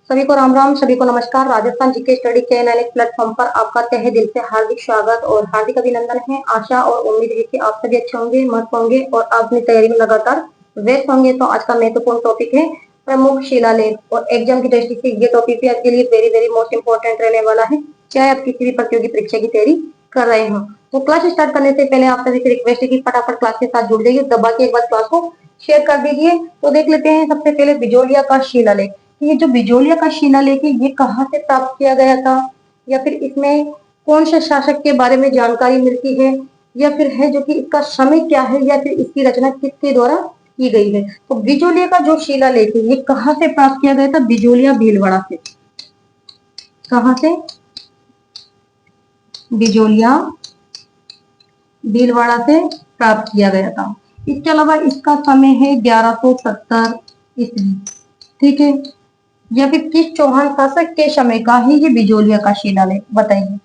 सभी को राम राम, सभी को नमस्कार। राजस्थान जीके स्टडी चैनल एक प्लेटफॉर्म पर आपका तहे दिल से हार्दिक स्वागत और हार्दिक अभिनंदन है। आशा और उम्मीद है कि आप सभी अच्छे होंगे, मस्त होंगे और आप अपनी तैयारी में लगातार व्यस्त होंगे। तो आज का महत्वपूर्ण टॉपिक है प्रमुख शिलालेख और एग्जाम की दृष्टि से ये टॉपिक भी आपके लिए वेरी वेरी मोस्ट इंपोर्टेंट रहने वाला है, चाहे आप किसी भी प्रतियोगी परीक्षा की तैयारी कर रहे हो। तो क्लास स्टार्ट करने से पहले आप सभी से रिक्वेस्ट है कि फटाफट क्लास के साथ जुड़ जाइए, दबा के एक बार क्लास को शेयर कर दीजिए। तो देख लेते हैं सबसे पहले बिजोलिया का शिलालेख। ये जो बिजोलिया का शिलालेख है ये कहाँ से प्राप्त किया गया था, या फिर इसमें कौन से शासक के बारे में जानकारी मिलती है, या फिर है जो कि इसका समय क्या है, या फिर इसकी रचना किसके द्वारा की गई है। तो बिजोलिया का जो शिलालेख है ये कहाँ से प्राप्त किया गया था? बिजोलिया भीलवाड़ा से। कहाँ से? बिजोलिया भीलवाड़ा से प्राप्त किया गया था। इसके अलावा इसका समय है 1170 ईस्वी। ठीक है, या फिर किस चौहान शासक के समय का है ये बिजोलिया का शिलालेख? बताइए,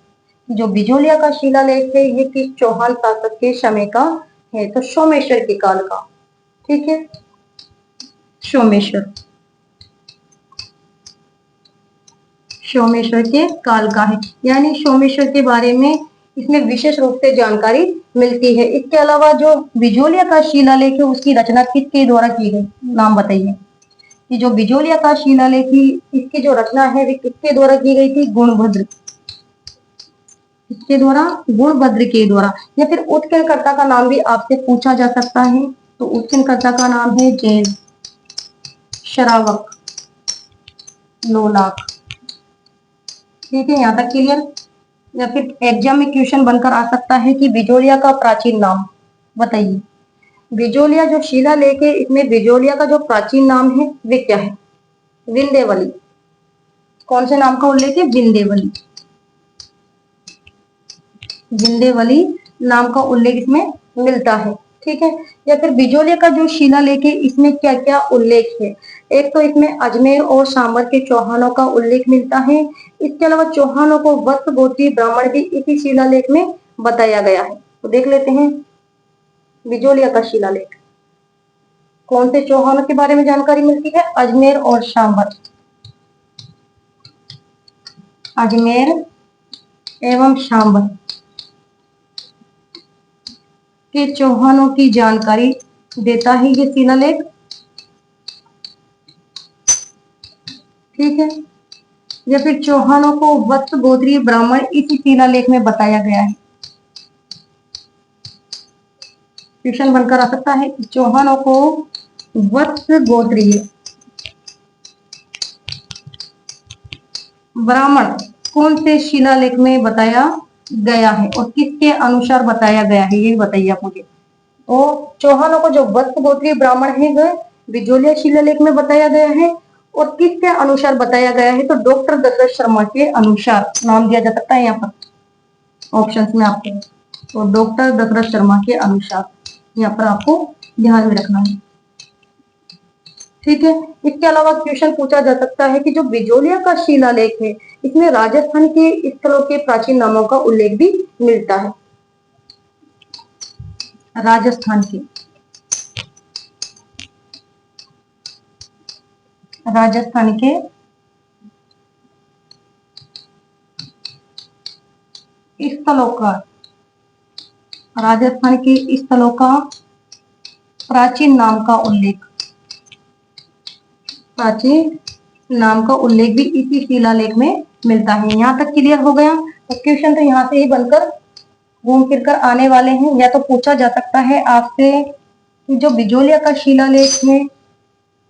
जो बिजोलिया का शिलालेख है ये किस चौहान शासक के समय का है? तो सोमेश्वर के काल का। ठीक है, सोमेश्वर सोमेश्वर के काल का है, यानी सोमेश्वर के बारे में इसमें विशेष रूप से जानकारी मिलती है। इसके अलावा जो बिजोलिया का शिलालेख है उसकी रचना किसके द्वारा की गई? नाम बताइए कि जो बिजोलिया का शिलालेख है इसकी जो रचना है वे किसके द्वारा की गई थी? गुणभद्र। किसके द्वारा? गुणभद्र के द्वारा। या फिर उत्कीर्णकर्ता का नाम भी आपसे पूछा जा सकता है, तो उत्कीर्णकर्ता का नाम है जैन श्रावक लोलाक। ठीक है, यहाँ तक क्लियर। या फिर एग्जाम में क्वेश्चन बनकर आ सकता है कि बिजोलिया का प्राचीन नाम बताइए। बिजोलिया जो शिलालेख है इसमें बिजोलिया का जो प्राचीन नाम है वे क्या है? विंध्यवली। कौन से नाम का उल्लेख है? विंध्यवली। विंध्यवली नाम का उल्लेख इसमें मिलता है। ठीक है, या फिर बिजोलिया का जो शिलालेख है इसमें क्या क्या उल्लेख है? एक तो इसमें अजमेर और सांबर के चौहानों का उल्लेख मिलता है। इसके अलावा चौहानों को वत्स गोत्री ब्राह्मण भी इसी शिलालेख में बताया गया है। तो देख लेते हैं बिजोलिया का शिलालेख। कौन से चौहानों के बारे में जानकारी मिलती है? अजमेर और सांबर। अजमेर एवं सांबर के चौहानों की जानकारी देता है ये शिलालेख। ठीक है, या फिर चौहानों को वत्स गोत्रीय ब्राह्मण इसी शिलालेख में बताया गया है। क्वेश्चन बनकर आ सकता है चौहानों को वत्स गोत्रीय ब्राह्मण कौन से शिलालेख में बताया गया है और किसके अनुसार बताया गया है, ये बताइए आप मुझे। तो चौहानों को जो वत्स गोत्रीय ब्राह्मण है वह बिजोलिया शिलालेख में बताया गया है, और किसके अनुसार बताया गया है? तो डॉक्टर दशरथ शर्मा के अनुसार नाम दिया जा सकता है यहाँ पर ऑप्शंस में आपको। तो डॉक्टर दशरथ शर्मा के अनुसार यहाँ पर आपको ध्यान में रखना है। ठीक है, इसके अलावा क्वेश्चन पूछा जा सकता है कि जो बिजोलिया का शिलालेख है इसमें राजस्थान के स्थलों के प्राचीन नामों का उल्लेख भी मिलता है। राजस्थान के राजस्थान के स्थलों का प्राचीन नाम का उल्लेख भी इसी शिलालेख में मिलता है। यहाँ तक क्लियर हो गया। तो क्वेश्चन तो यहाँ से ही बनकर घूम फिर कर आने वाले हैं। या तो पूछा जा सकता है आपसे कि जो बिजोलिया का शिलालेख है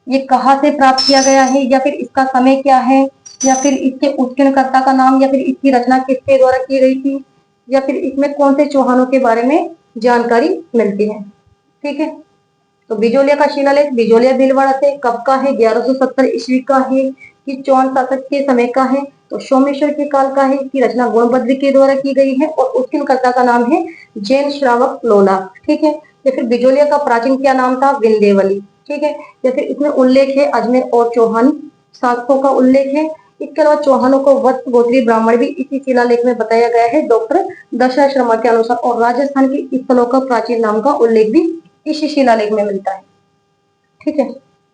ये कहाँ से प्राप्त किया गया है, या फिर इसका समय क्या है, या फिर इसके उत्कीर्णकर्ता का नाम, या फिर इसकी रचना किसके द्वारा की गई थी, या फिर इसमें कौन से चौहानों के बारे में जानकारी मिलती है। ठीक है, तो बिजोलिया का शिलालेख बिजोलिया भीलवाड़ा से कब का है? 1170 ईस्वी का है। कि चौहान शासक के समय का है? तो सोमेश्वर के काल का है। इसकी रचना गुणभद्र के द्वारा की गई है और उत्कीर्णकर्ता का नाम है जैन श्रावक लोलाक। ठीक है, या फिर बिजोलिया का प्राचीन क्या नाम था? विंध्यवली। ठीक है, या फिर इसमें उल्लेख है अजमेर और चौहान शासकों का उल्लेख है। इसके अलावा चौहानों को वत्स गोत्रीय ब्राह्मण भी इसी शिलालेख में बताया गया है डॉक्टर दशरथ शर्मा के अनुसार, और राजस्थान के स्थलों का प्राचीन नाम का उल्लेख भी इसी शिलालेख में मिलता है। ठीक है,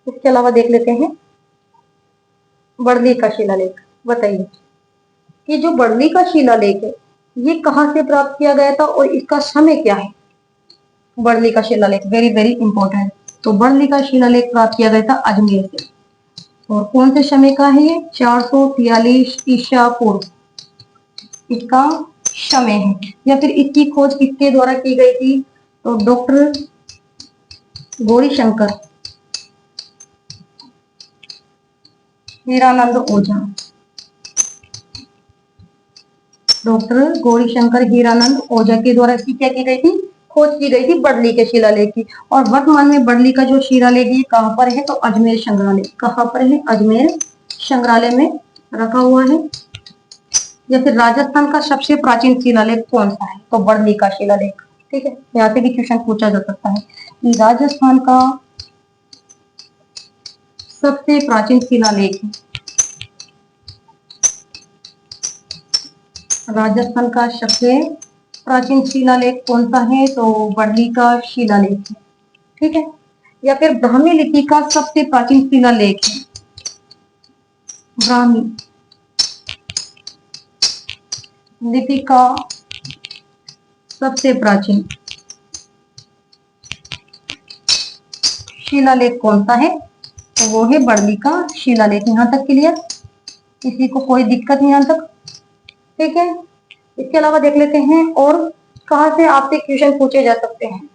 इसके अलावा देख लेते हैं बड़ली का शिलालेख। बताइए कि जो बड़ली का शिलालेख है ये कहाँ से प्राप्त किया गया था और इसका समय क्या है। बड़ली का शिलालेख वेरी वेरी इंपॉर्टेंट। तो बड़ली का शिलालेख प्राप्त किया गया था अजमेर से। और कौन से समय का है ये? 443 ईसा पूर्व इसका समय है। या फिर इसकी खोज किसके द्वारा की गई थी? तो डॉक्टर गौरीशंकर हीरानंद ओझा। डॉक्टर गौरीशंकर हीरानंद ओझा के द्वारा इसकी क्या की गई थी? खोज की गई थी बड़ली के शिलालेख की। और वर्तमान में बड़ली का जो शिलालेख है कहाँ पर है? तो अजमेर संग्रहालय। कहाँ पर है? अजमेर संग्रहालय में रखा हुआ है। या फिर राजस्थान का सबसे प्राचीन शिलालेख कौन सा है? तो बड़ली का शिलालेख। ठीक है, यहाँ से भी क्वेश्चन पूछा जा सकता है कि राजस्थान का सबसे प्राचीन शिलालेख है। राजस्थान का सबसे प्राचीन शिलालेख कौन सा है? तो बड़ली का शिलालेख है। ठीक है। या फिर ब्राह्मी लिपि का सबसे प्राचीन शिलालेख है। ब्राह्मी लिपि का सबसे प्राचीन शिलालेख कौन सा है? तो वो है बड़ली का शिलालेख। यहाँ तक क्लियर? किसी को कोई दिक्कत नहीं यहाँ तक? ठीक है। इसके अलावा देख लेते हैं और कहाँ से आपसे क्वेश्चन पूछे जा सकते हैं।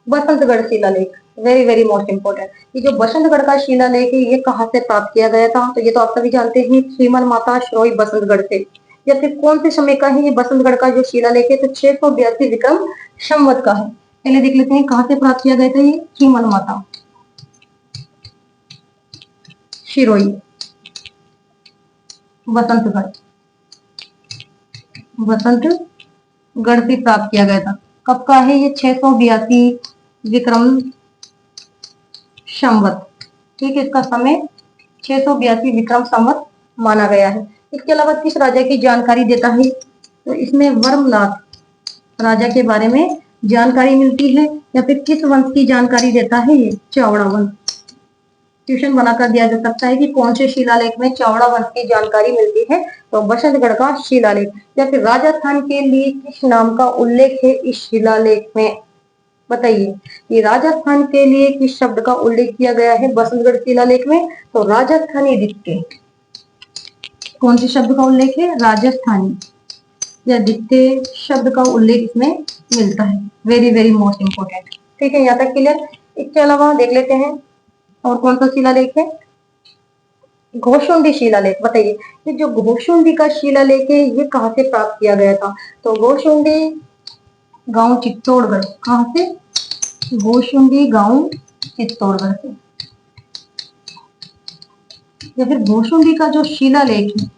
बसंतगढ़ शिलालेख वेरी वेरी मोस्ट इंपोर्टेंट। ये जो बसंतगढ़ का शिलालेख है ये कहाँ से प्राप्त किया गया था? तो ये तो आप सभी जानते हैं, श्रीमल माता श्रोई बसंतगढ़ से। या फिर कौन से समय का है ये बसंतगढ़ का जो शिलालेख है? तो 682 विक्रम संवत का है। पहले देख लेते हैं कहाँ से प्राप्त किया गया था ये। श्रीमल माता शिरोई बसंतगढ़ बसंतगढ़ से प्राप्त किया गया था। कब का है ये? 682 विक्रम संवत। ठीक है, इसका समय 682 विक्रम संवत माना गया है। इसके अलावा किस राजा की जानकारी देता है? तो इसमें वर्मलात राजा के बारे में जानकारी मिलती है। या फिर किस वंश की जानकारी देता है ये? चावड़ा वंश। क्वेश्चन बनाकर दिया जा सकता है कि कौन से शिलालेख में चावड़ा वंश की जानकारी मिलती है? तो बसंतगढ़ का शिलालेख। या फिर राजस्थान के लिए किस नाम का उल्लेख है इस शिलालेख में? बताइए कि राजस्थान के लिए किस शब्द का उल्लेख किया गया है बसंतगढ़ शिलालेख में? तो राजस्थानी द्वितीय। कौन से शब्द का उल्लेख है? राजस्थानी या द्वितीय शब्द का उल्लेख इसमें मिलता है। Very very most important. ठीक है, यहाँ तक क्लियर? इसके अलावा देख लेते हैं और कौन सा शिलालेख है? घोषुंडी शिलालेख। बताइए ये जो घोषुंडी का शिलालेख है ये कहाँ से प्राप्त किया गया था? तो घोषुंडी गांव चित्तौड़गढ़। कहाँ से? घोषुंडी गांव चित्तौड़गढ़ से। या फिर घोषुंडी का जो शिलालेख है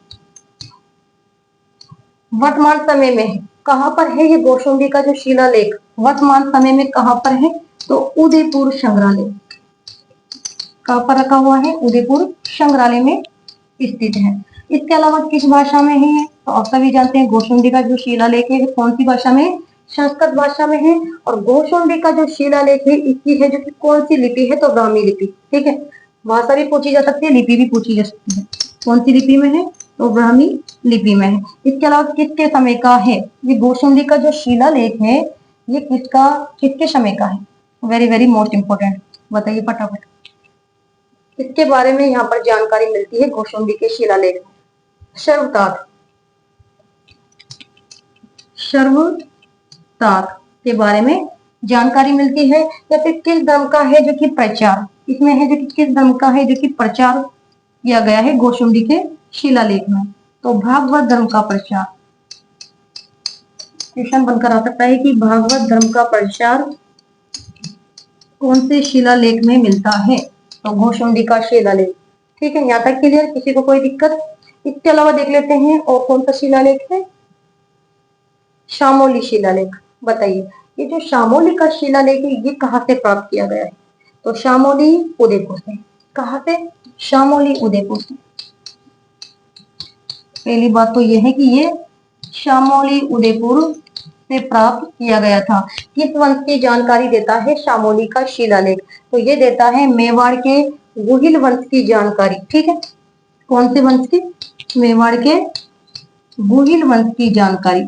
वर्तमान समय में है। कहाँ पर है ये घोषुंडी का जो शिलालेख? वर्तमान समय में कहाँ पर है? तो उदयपुर संग्रहालय। कहाँ पर रखा हुआ है? उदयपुर संग्रहालय में स्थित है। इसके अलावा किस भाषा में है? तो आप सभी जानते हैं घोषुंडी का जो शिलालेख है कौन सी भाषा में? संस्कृत भाषा में है। और घोषुंडी का जो शिलालेख है इसकी है जो कि कौन सी लिपि है? तो ब्राह्मी लिपि। ठीक है, भाषा भी पूछी जा सकती है, लिपि भी पूछी जा सकती है। कौन सी लिपि में है? तो ब्राह्मी लिपि में है। इसके अलावा किसके समय का है ये घोषुंडी का जो शिलालेख है? ये किसके समय का है? Very very most important. बताइए फटाफट। इसके बारे में यहाँ पर जानकारी मिलती है घोषुंडी के शिलालेख में। शर्वतात के बारे में जानकारी मिलती है। या फिर किस धर्म का है जो कि प्रचार इसमें है? जो कि किस धर्म का है जो कि प्रचार किया गया है घोषुंडी के शिलालेख में? तो भागवत धर्म का प्रचार। क्वेश्चन बनकर आ सकता है कि भागवत धर्म का प्रचार कौन से शिलालेख में मिलता है? तो घोषुंडी का शिलालेख। ठीक है, यहाँ तक क्लियर? किसी को कोई दिक्कत? इसके अलावा देख लेते हैं और कौन सा शिलालेख है? शामोली शिलालेख। बताइए ये जो शामोली का शिलालेख है ये कहाँ से प्राप्त किया गया है? तो शामोली उदयपुर से। कहाँ से? शामोली उदयपुर से। पहली बात तो यह है कि ये शामोली उदयपुर से प्राप्त किया गया था। किस वंश की जानकारी देता है शामोली का शिलालेख? तो ये देता है मेवाड़ के गुहिल वंश की जानकारी। ठीक है, कौन से वंश की? मेवाड़ के गुहिल वंश की जानकारी।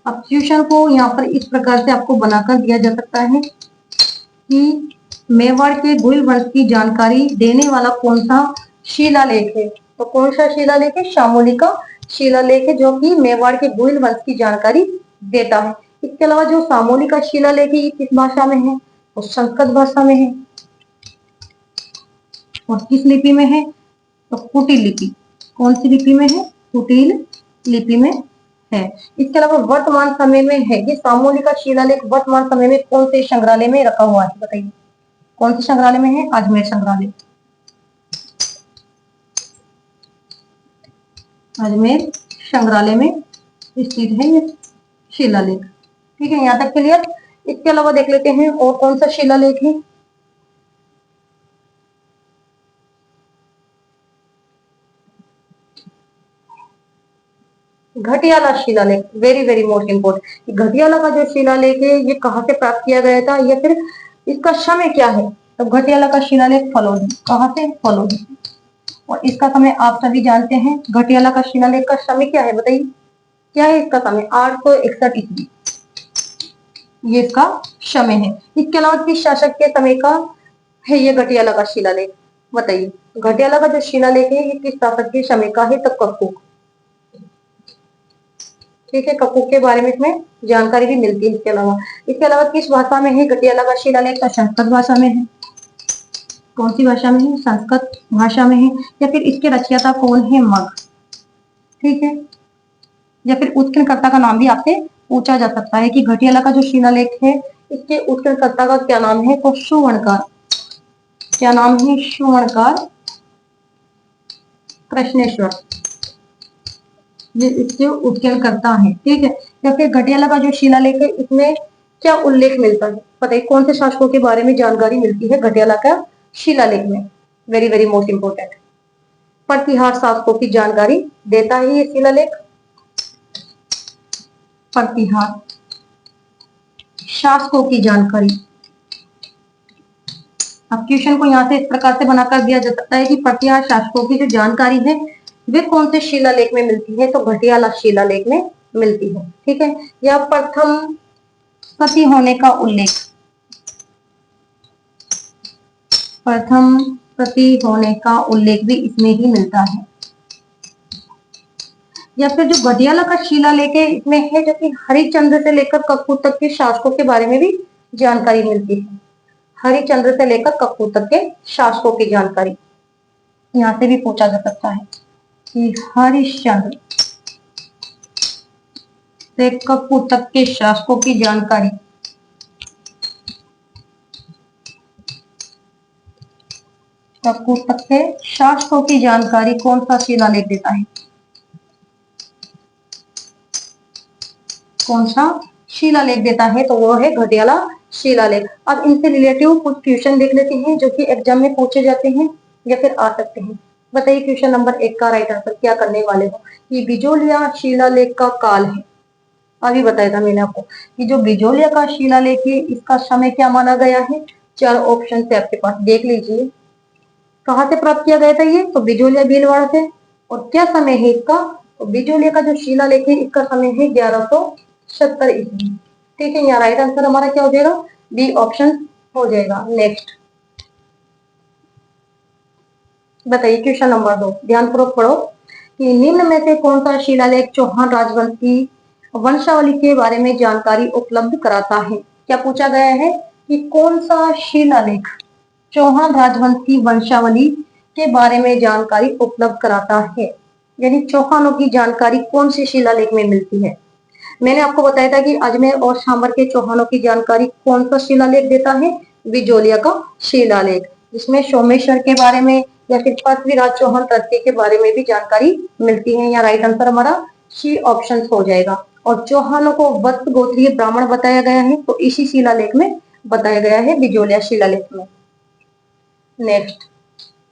अब क्वेश्चन को यहाँ पर इस प्रकार से आपको बनाकर दिया जा सकता है कि मेवाड़ के गुहिल वंश की जानकारी देने वाला कौन सा शिलालेख है? तो कौन सा शिलालेख है? शामोली का शिलालेख है, जो कि मेवाड़ के गुहिल वंश की जानकारी देता है। इसके अलावा जो सामोली का शिलालेख है ये किस भाषा में है? तो संस्कृत भाषा में है। और किस लिपि में है? तो कुटिल लिपि। कौन सी लिपि में है? कुटिल लिपि में है। इसके अलावा वर्तमान समय में है ये सामोली का शिलालेख वर्तमान समय में कौन से संग्रहालय में रखा हुआ है? बताइए कौन से संग्रहालय में है? अजमेर संग्रहालय। अजमेर संग्रहालय में स्थित है ये शिलालेख। ठीक है, यहाँ तक क्लियर। इसके अलावा देख लेते हैं और कौन सा शिलालेख है। घटियाला शिलालेख, very very most important. Ghatiyala का जो शिलालेख है ये कहाँ से प्राप्त किया गया था या फिर इसका समय क्या है? तो घटियाला का शिलालेख फलोदी। कहाँ से? फलोदी। और इसका समय आप सभी जानते हैं। घटियाला का शिलालेख का समय क्या है? बताइए क्या है इसका समय? 861 ईस्वी ये इसका समय है। इसके अलावा किस शासक के समय का है ये घटियाला का शिलालेख? बताइए घटियाला का जो शिलालेख है ये किस शासक के समय का है? तो ककूक। ठीक है, ककूक के बारे में इसमें जानकारी भी मिलती है। इसके अलावा किस भाषा में है घटियाला का शिलालेख? तो संस्कृत भाषा में है। कौन सी भाषा में है? संस्कृत भाषा में है। या फिर इसके रचयिता कौन है? मग। ठीक है, या फिर उत्खननकर्ता का नाम भी आपसे पूछा जा सकता है कि घटियाला का जो शिलालेख है इसके उत्खननकर्ता का क्या नाम है? तो सुवर्णकार। क्या नाम है? सुवर्णकार कृष्णेश्वर, ये इसके उत्खननकर्ता है। ठीक है, या फिर घटियाला का जो शिलालेख है इसमें क्या उल्लेख मिलता है? बताइए कौन से शासकों के बारे में जानकारी मिलती है घटियाला का शिलालेख में? Very very most important. Pratihar शासकों की जानकारी देता है ये शिलालेख। प्रतिहार शासकों की जानकारी। अब क्वेश्चन को यहाँ से इस प्रकार से बनाकर दिया जा सकता है कि प्रतिहार शासकों की जो जानकारी है वे कौन से शिलालेख में मिलती है? तो घटियाला शिलालेख में मिलती है। ठीक है, या प्रथम सती होने का उल्लेख, प्रथम सती होने का उल्लेख भी इसमें ही मिलता है। या फिर जो घटियाला का शिलालेख है इसमें है जो कि हरिश्चंद्र से लेकर कपूर तक के शासकों के बारे में भी जानकारी मिलती है। हरिश्चंद्र से लेकर कपूर तक के शासकों की जानकारी यहाँ से भी पूछा जा सकता है कि हरिश्चंद्र से कपूर तक के शासकों की जानकारी कपूर तक के शासकों की जानकारी कौन सा शिलालेख देता है? कौन सा शिलालेख देता है? तो वो है घटियाला शिलालेख। अब इनसे रिलेटिव कुछ क्वेश्चन देख लेते हैं जो कि एग्जाम में पूछे जाते हैं या फिर आ सकते हैं। बताइए क्वेश्चन नंबर 1 का राइट आंसर क्या करने वाले हो? ये बिजोलिया शिलालेख का काल है। अभी बताया था मैंने आपको कि जो बिजोलिया का शिलालेख है इसका समय क्या माना गया है? 4 ऑप्शन से आपके पास, देख लीजिए। कहाँ से प्राप्त किया गया था ये? तो बिजोलिया भीलवाड़ा से। और क्या समय है इसका? तो बिजोलिया का जो शिलालेख है इसका समय है 1170 ईस्वी। ठीक है, यहाँ राइट आंसर हमारा क्या हो जाएगा? बी ऑप्शन हो जाएगा। नेक्स्ट बताइए क्वेश्चन नंबर 2, ध्यानपूर्वक पढ़ो कि निम्न में से कौन सा शिलालेख चौहान राजवंश की वंशावली के बारे में जानकारी उपलब्ध कराता है? क्या पूछा गया है कि कौन सा शिलालेख चौहान राजवंश की वंशावली के बारे में जानकारी उपलब्ध कराता है? यानी चौहानों की जानकारी कौन से शिलालेख में मिलती है? मैंने आपको बताया था कि अजमेर और सांबर के चौहानों की जानकारी कौन सा शिलालेख देता है? बिजोलिया का शिलालेख, जिसमें सोमेश्वर के बारे में या फिर पृथ्वीराज चौहान तृतीय के बारे में भी जानकारी मिलती है। यहाँ राइट आंसर हमारा सी ऑप्शन हो जाएगा। और चौहानों को वत्स गोत्रीय ब्राह्मण बताया गया है तो इसी शिलालेख में बताया गया है, बिजोलिया शिलालेख में। नेक्स्ट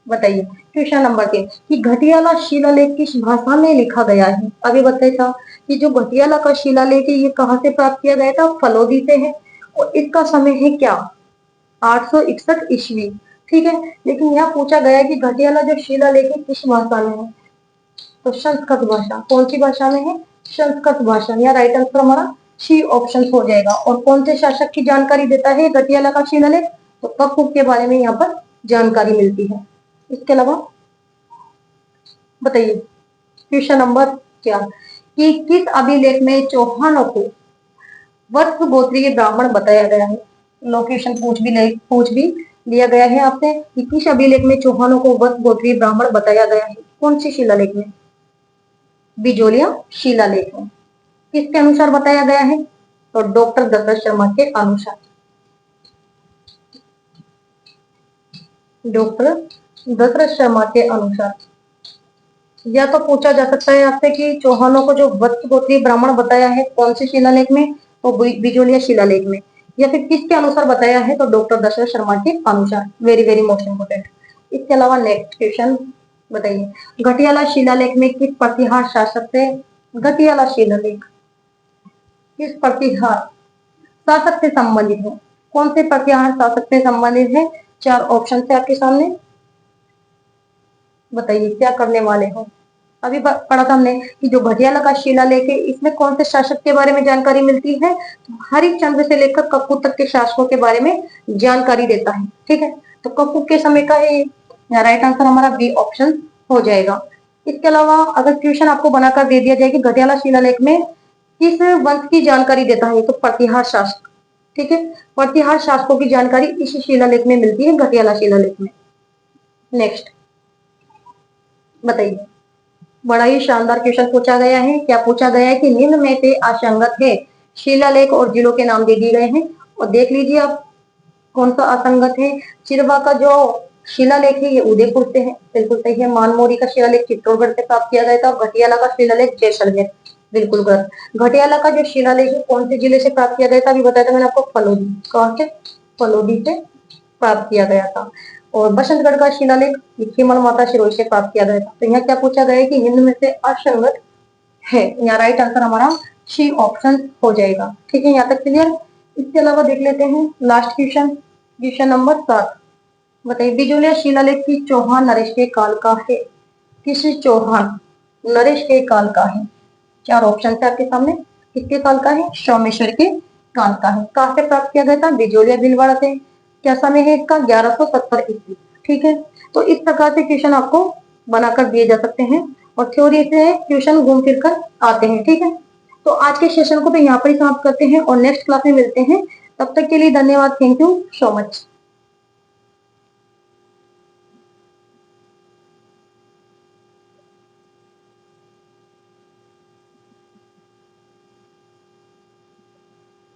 बताइए क्वेश्चन नंबर 3 कि घटियाला शिलालेख किस भाषा में लिखा गया है? अभी बताया था कि जो घटियाला का शिलालेख है ये कहाँ से प्राप्त किया गया था? फलोदी से है। और इसका समय है क्या? 861 ईस्वी। ठीक है। लेकिन यहाँ पूछा गया है कि घटियाला जो शिलालेख है किस भाषा में है, तो संस्कृत भाषा। कौन सी भाषा में है, संस्कृत भाषा। यहाँ राइट आंसर हमारा सी ऑप्शन हो जाएगा। और कौन से शासक की जानकारी देता है घटियाला का शिलालेख, तो ककूक के बारे में यहाँ पर जानकारी मिलती है। इसके अलावा बताइए क्वेश्चन नंबर क्या, कि किस अभिलेख में चौहानों को वत्स गोत्रीय ब्राह्मण बताया गया है। लोकेशन पूछ भी लिया गया है आपसे कि किस अभिलेख में चौहानों को वत्स गोत्रीय ब्राह्मण बताया गया है। कौन सी शिलालेख में, बिजोलिया शिलालेख में। किसके अनुसार बताया गया है, तो डॉक्टर दशरथ शर्मा के अनुसार। डॉक्टर दशरथ शर्मा के अनुसार। या तो पूछा जा सकता है आपसे कि चौहानों को जो वत्स गोत्रीय ब्राह्मण बताया है कौन से शिलालेख में, तो बिजोलिया शिलालेख में। या फिर किसके अनुसार बताया है, तो डॉक्टर दशरथ शर्मा के अनुसार। Very very most important. इसके अलावा नेक्स्ट क्वेश्चन बताइए, घटियाला शिलालेख में किस प्रतिहार शासक से, घटियाला शिलालेख किस प्रतिहार शासक से संबंधित है। कौन से प्रतिहार शासक से संबंधित है, चार ऑप्शन है आपके सामने, बताइए क्या करने वाले हो। अभी पढ़ा था हमने कि जो घटियाला का शिलालेख है इसमें कौन से शासक के बारे में जानकारी मिलती है, तो हरिश्चंद्र से लेकर कपूर तक के शासकों के बारे में जानकारी देता है। ठीक है, तो कपूर के समय का है, राइट आंसर हमारा बी ऑप्शन हो जाएगा। इसके अलावा अगर क्वेश्चन आपको बनाकर दे दिया जाए कि घटियाला शिलालेख में किस वंश की जानकारी देता है, तो प्रतिहार शासक। ठीक है, प्रतिहार शासकों की जानकारी इस शिलालेख में मिलती है, घटियाला शिलालेख में। नेक्स्ट बताइए, बड़ा ही शानदार क्वेश्चन पूछा गया है। क्या पूछा गया है कि निम्न में से असंगत है, शिलालेख और जिलों के नाम दे दिए गए हैं और देख लीजिए आप कौन सा असंगत है। चिरवा का जो शिलालेख है ये उदयपुर से है, बिल्कुल सही है। मानमोरी का शिलालेख चित्तौड़गढ़ से प्राप्त किया गया था। घटियाला का शिलालेख जैसलमेर, बिल्कुल गलत। घटियाला का जो शिलालेख है कौन से जिले से प्राप्त किया गया था, अभी बताया था मैंने आपको, फलोदी। कहाँ से, फलोदी से प्राप्त किया गया था। और बसंतगढ़ का शिलालेख खीमल माता सिरोही से प्राप्त किया गया था। तो यहाँ क्या पूछा गया है कि निम्न में से असंगत है, यहाँ राइट आंसर हमारा सी ऑप्शन हो जाएगा। ठीक है, यहाँ तक क्लियर। इसके अलावा देख लेते हैं लास्ट क्वेश्चन, क्वेश्चन नंबर 7। बताइए, बिजोलिया शिलालेख की चौहान नरेश के काल का है, किसी चौहान नरेश के काल का है। चार ऑप्शन है आपके सामने, किसके काल का है, सोमेश्वर के काल का है। कहाँ से प्राप्त किया गया था, बिजोलिया भीलवाड़ा से। क्या समय है इसका, 1170 ईस्वी। ठीक है, तो इस प्रकार से क्वेश्चन आपको बनाकर दिए जा सकते हैं और थ्योरी से क्वेश्चन घूम फिर कर आते हैं। ठीक है, तो आज के सेशन को तो यहाँ पर ही समाप्त करते हैं और नेक्स्ट क्लास में मिलते हैं। तब तक के लिए धन्यवाद, थैंक यू सो मच।